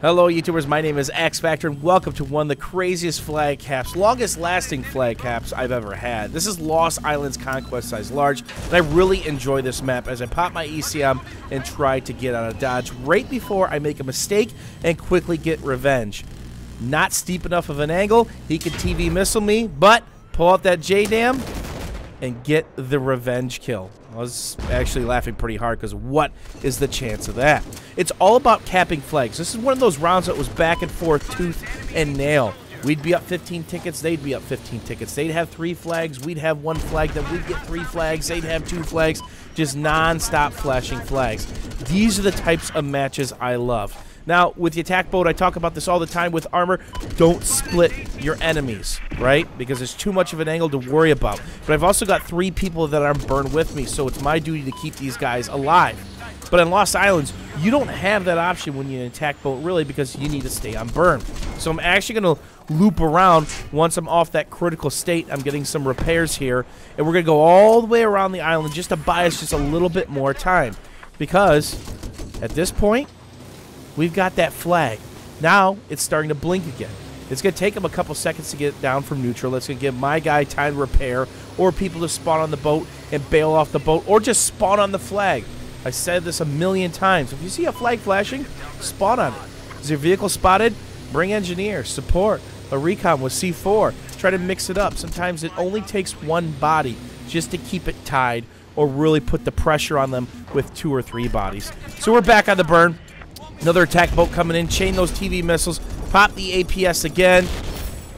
Hello YouTubers, my name is X Factor and welcome to one of the craziest flag caps, longest lasting flag caps I've ever had. This is Lost Islands Conquest Size Large, and I really enjoy this map as I pop my ECM and try to get out of dodge right before I make a mistake and quickly get revenge. Not steep enough of an angle, he can TV missile me, but pull out that JDAM and get the revenge kill. I was actually laughing pretty hard because what is the chance of that? It's all about capping flags. This is one of those rounds that was back and forth, tooth and nail. We'd be up 15 tickets, they'd be up 15 tickets. They'd have 3 flags, we'd have 1 flag, then we'd get 3 flags, they'd have 2 flags, just non-stop flashing flags. These are the types of matches I love. Now, with the attack boat, I talk about this all the time with armor. Don't split your enemies, right? Because there's too much of an angle to worry about. But I've also got 3 people that are burned with me, so it's my duty to keep these guys alive. But in Lost Islands, you don't have that option when you're in an attack boat, really, because you need to stay on burn. So I'm actually going to loop around once I'm off that critical state. I'm getting some repairs here, and we're going to go all the way around the island just to buy us just a little bit more time. Because at this point, we've got that flag. Now it's starting to blink again. It's going to take him a couple seconds to get down from neutral. It's going to give my guy time to repair, or people to spawn on the boat and bail off the boat, or just spawn on the flag. I said this a million times. If you see a flag flashing, spawn on it. Is your vehicle spotted? Bring engineer, support, a recon with C4. Try to mix it up. Sometimes it only takes 1 body just to keep it tied, or really put the pressure on them with 2 or 3 bodies. So we're back on the burn. Another attack boat coming in, chain those TV missiles, pop the APS again,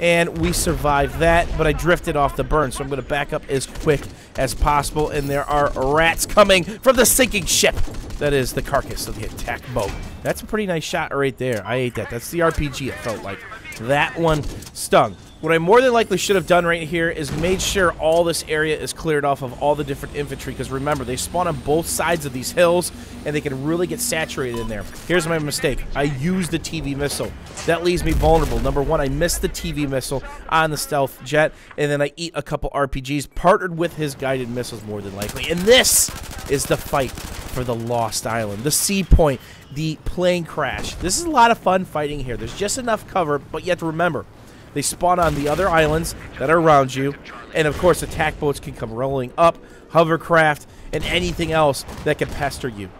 and we survived that, but I drifted off the burn, so I'm going to back up as quick as possible, and there are rats coming from the sinking ship. That is the carcass of the attack boat. That's a pretty nice shot right there. I ate that. That's the RPG, it felt like. That one stung. What I more than likely should have done right here is made sure all this area is cleared off of all the different infantry, because remember, they spawn on both sides of these hills, and they can really get saturated in there. Here's my mistake. I used the TV missile. That leaves me vulnerable. Number 1, I missed the TV missile on the stealth jet, and then I eat a couple RPGs, partnered with his guided missiles more than likely. And this is the fight for the Lost Island. The sea point, the plane crash. This is a lot of fun fighting here. There's just enough cover, but you have to remember, they spawn on the other islands that are around you, and of course attack boats can come rolling up, hovercraft, and anything else that can pester you.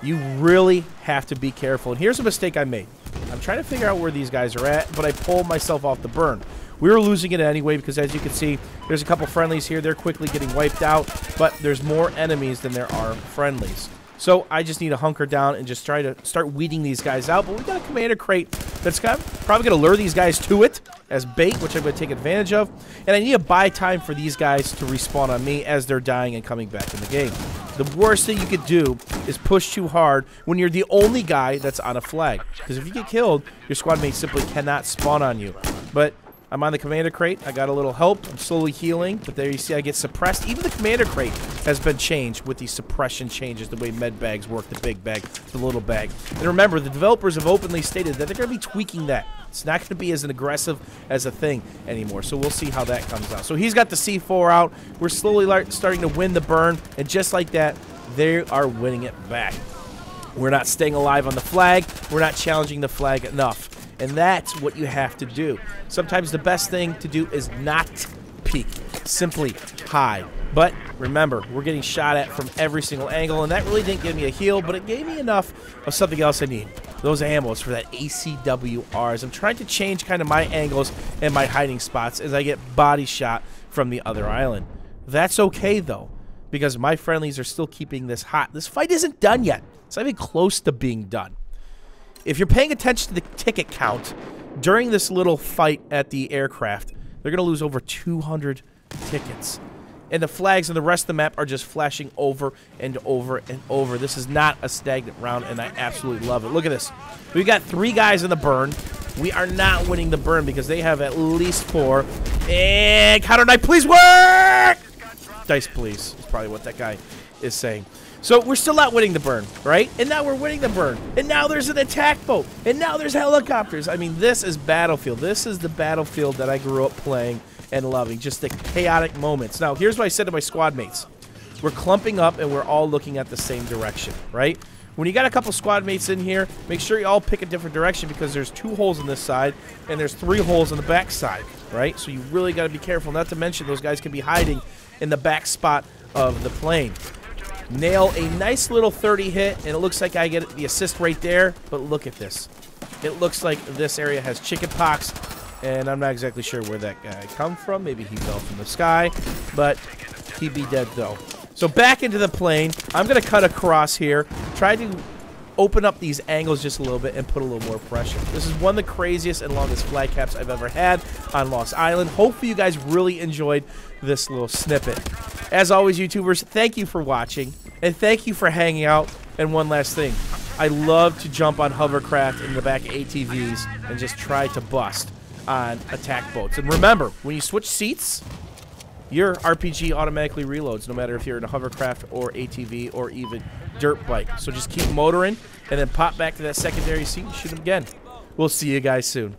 You really have to be careful. And here's a mistake I made. I'm trying to figure out where these guys are at, but I pulled myself off the burn. We were losing it anyway because, as you can see, there's a couple friendlies here. They're quickly getting wiped out, but there's more enemies than there are friendlies. So I just need to hunker down and just try to start weeding these guys out. But we got a commander crate that's probably going to lure these guys to it as bait, which I'm going to take advantage of. And I need to buy time for these guys to respawn on me as they're dying and coming back in the game. The worst thing you could do is push too hard when you're the only guy that's on a flag. Because if you get killed, your squad mates simply cannot spawn on you. But I'm on the commander crate. I got a little help. I'm slowly healing, but there you see I get suppressed. Even the commander crate has been changed with these suppression changes, the way med bags work, the big bag, the little bag. And remember, the developers have openly stated that they're going to be tweaking that. It's not going to be as aggressive as a thing anymore, so we'll see how that comes out. So he's got the C4 out. We're slowly starting to win the burn, and just like that, they are winning it back. We're not staying alive on the flag. We're not challenging the flag enough. And that's what you have to do. Sometimes the best thing to do is not peek. Simply hide. But remember, we're getting shot at from every single angle, and that really didn't give me a heal, but it gave me enough of something else I need. Those ammos for that ACWRs. I'm trying to change kind of my angles and my hiding spots as I get body shot from the other island. That's okay, though, because my friendlies are still keeping this hot. This fight isn't done yet. It's not even close to being done. If you're paying attention to the ticket count during this little fight at the aircraft, they're going to lose over 200 tickets. And the flags and the rest of the map are just flashing over and over and over. This is not a stagnant round, and I absolutely love it. Look at this. We've got 3 guys in the burn. We are not winning the burn because they have at least 4. And counter knife, please work! Dice, please, is probably what that guy is saying. So we're still not winning the burn, right? And now we're winning the burn. And now there's an attack boat. And now there's helicopters. I mean, this is Battlefield. This is the Battlefield that I grew up playing and loving. Just the chaotic moments. Now, here's what I said to my squad mates. we're clumping up and we're all looking at the same direction, right? When you got a couple squad mates in here, make sure you all pick a different direction because there's 2 holes on this side and there's 3 holes on the back side, right? So you really got to be careful. Not to mention those guys can be hiding in the back spot of the plane. Nail a nice little 30 hit, and it looks like I get the assist right there, but look at this. It looks like this area has chicken pox, and I'm not exactly sure where that guy come from. Maybe he fell from the sky, but he'd be dead though. So back into the plane. I'm going to cut across here, try to open up these angles just a little bit and put a little more pressure. This is one of the craziest and longest flag caps I've ever had on Lost Island. Hopefully you guys really enjoyed this little snippet. As always, YouTubers, thank you for watching, and thank you for hanging out. And one last thing, I love to jump on hovercraft in the back of ATVs and just try to bust on attack boats. And remember, when you switch seats, your RPG automatically reloads, no matter if you're in a hovercraft or ATV or even dirt bike. So just keep motoring and then pop back to that secondary seat and shoot them again. We'll see you guys soon.